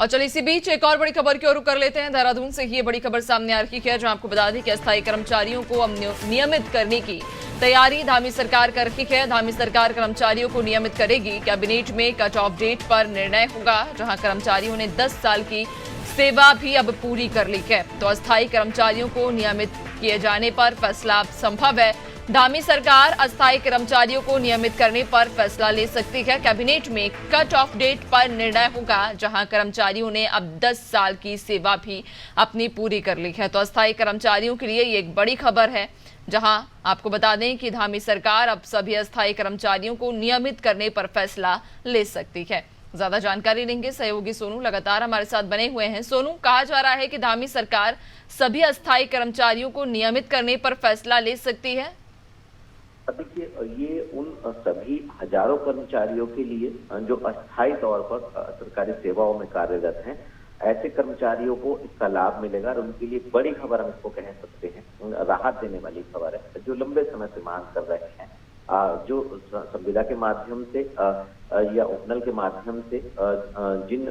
और चलिए इसी बीच एक और बड़ी खबर की ओर रुख कर लेते हैं। देहरादून से ही ये बड़ी खबर सामने आ रही है, जहां आपको बता दें कि अस्थायी कर्मचारियों को अब नियमित करने की तैयारी धामी सरकार कर रही है। धामी सरकार कर्मचारियों को नियमित करेगी। कैबिनेट में कट ऑफ डेट पर निर्णय होगा, जहां कर्मचारियों ने 10 साल की सेवा भी अब पूरी कर ली है। तो अस्थायी कर्मचारियों को नियमित किए जाने पर फैसला संभव है। धामी सरकार अस्थायी कर्मचारियों को नियमित करने पर फैसला ले सकती है। कैबिनेट में कट ऑफ डेट पर निर्णय होगा, जहां कर्मचारियों ने अब 10 साल की सेवा भी अपनी पूरी कर ली है। तो अस्थायी कर्मचारियों के लिए ये एक बड़ी खबर है, जहां आपको बता दें कि धामी सरकार अब सभी अस्थायी कर्मचारियों को नियमित करने पर फैसला ले सकती है। ज्यादा जानकारी लेंगे, सहयोगी सोनू लगातार हमारे साथ बने हुए हैं। सोनू, कहा जा रहा है कि धामी सरकार सभी अस्थायी कर्मचारियों को नियमित करने पर फैसला ले सकती है। देखिए, ये उन सभी हजारों कर्मचारियों के लिए जो अस्थायी तौर पर सरकारी सेवाओं में कार्यरत हैं, ऐसे कर्मचारियों को इसका लाभ मिलेगा और उनके लिए बड़ी खबर हम इसको कह सकते हैं, राहत देने वाली खबर है। जो लंबे समय से मांग कर रहे हैं, जो संविदा के माध्यम से या उपनल के माध्यम से जिन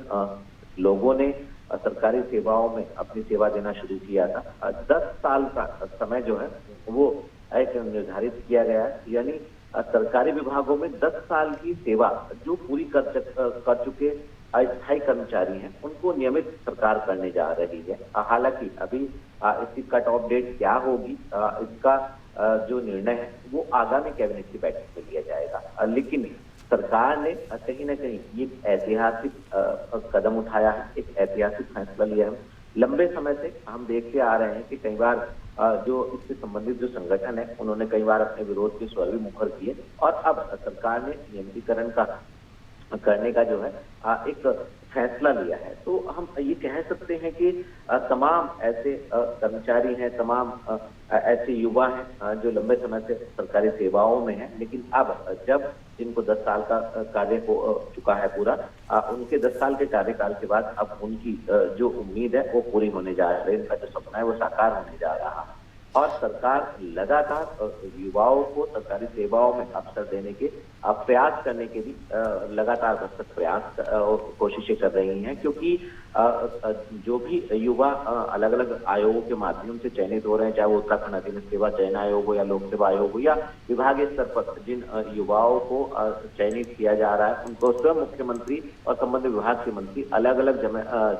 लोगों ने सरकारी सेवाओं में अपनी सेवा देना शुरू किया था, 10 साल का समय जो है वो एक निर्धारित किया गया है। यानी सरकारी विभागों में 10 साल की सेवा जो पूरी कर चुके अस्थायी कर्मचारी हैं, उनको नियमित सरकार करने जा रही है। हालांकि अभी इसकी कट ऑफ डेट क्या होगी, इसका जो निर्णय है वो आगामी कैबिनेट की बैठक में लिया जाएगा। लेकिन सरकार ने कहीं ना कहीं ये ऐतिहासिक कदम उठाया है, एक ऐतिहासिक फैसला लिया है। लंबे समय से हम देखते आ रहे हैं कि कई बार जो इससे संबंधित जो संगठन है, उन्होंने कई बार अपने विरोध के स्वर भी मुखर किए और अब सरकार ने नियमितीकरण का करने का जो है एक फैसला लिया है। तो हम ये कह सकते हैं कि तमाम ऐसे कर्मचारी हैं, तमाम ऐसे युवा हैं जो लंबे समय से सरकारी सेवाओं में हैं, लेकिन अब जब जिनको 10 साल का कार्य हो चुका है पूरा, उनके 10 साल के कार्यकाल के बाद अब उनकी जो उम्मीद है वो पूरी होने जा रही है, उनका जो सपना है वो साकार होने जा रहा है। और सरकार लगातार युवाओं को सरकारी सेवाओं में अवसर देने के प्रयास करने के भी लगातार भरसक प्रयास कोशिशें कर रही हैं, क्योंकि जो भी युवा अलग अलग आयोगों के माध्यम से चयनित हो रहे हैं, चाहे वो उत्तराखंड अधीनस्थ सेवा चयन आयोग हो या लोक सेवा आयोग हो या विभागीय स्तर पर जिन युवाओं को चयनित किया जा रहा है, उनको स्वयं मुख्यमंत्री और संबंधित विभाग के मंत्री अलग अलग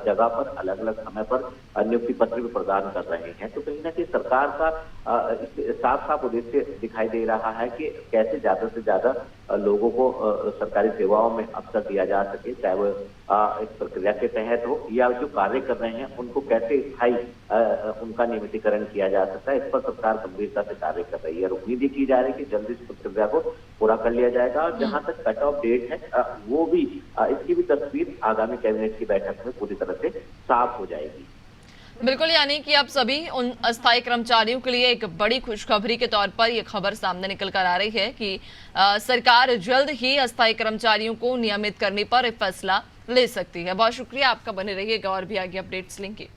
जगह पर अलग अलग समय पर नियुक्ति पत्र भी प्रदान कर रहे हैं। तो कहीं ना कहीं सरकार का साफ साफ उद्देश्य दिखाई दे रहा है कि कैसे ज्यादा से ज्यादा लोगों को सरकारी सेवाओं में अवसर दिया जा सके, चाहे वो इस प्रक्रिया के तहत हो या जो कार्य कर रहे हैं उनको कैसे स्थायी उनका नियमितीकरण किया जा सकता है। इस पर सरकार गंभीरता से कार्य कर रही है और उम्मीद की जा रही है कि जल्दी इस प्रक्रिया को पूरा कर लिया जाएगा। और जहां तक कट ऑफ डेट है, वो भी इसकी भी तस्वीर आगामी कैबिनेट की बैठक में पूरी तरह से साफ हो जाएगी। बिल्कुल, यानी कि अब सभी उन अस्थायी कर्मचारियों के लिए एक बड़ी खुशखबरी के तौर पर यह खबर सामने निकल कर आ रही है कि सरकार जल्द ही अस्थायी कर्मचारियों को नियमित करने पर फैसला ले सकती है। बहुत शुक्रिया आपका, बने रहिएगा और भी आगे अपडेट्स लेंगे।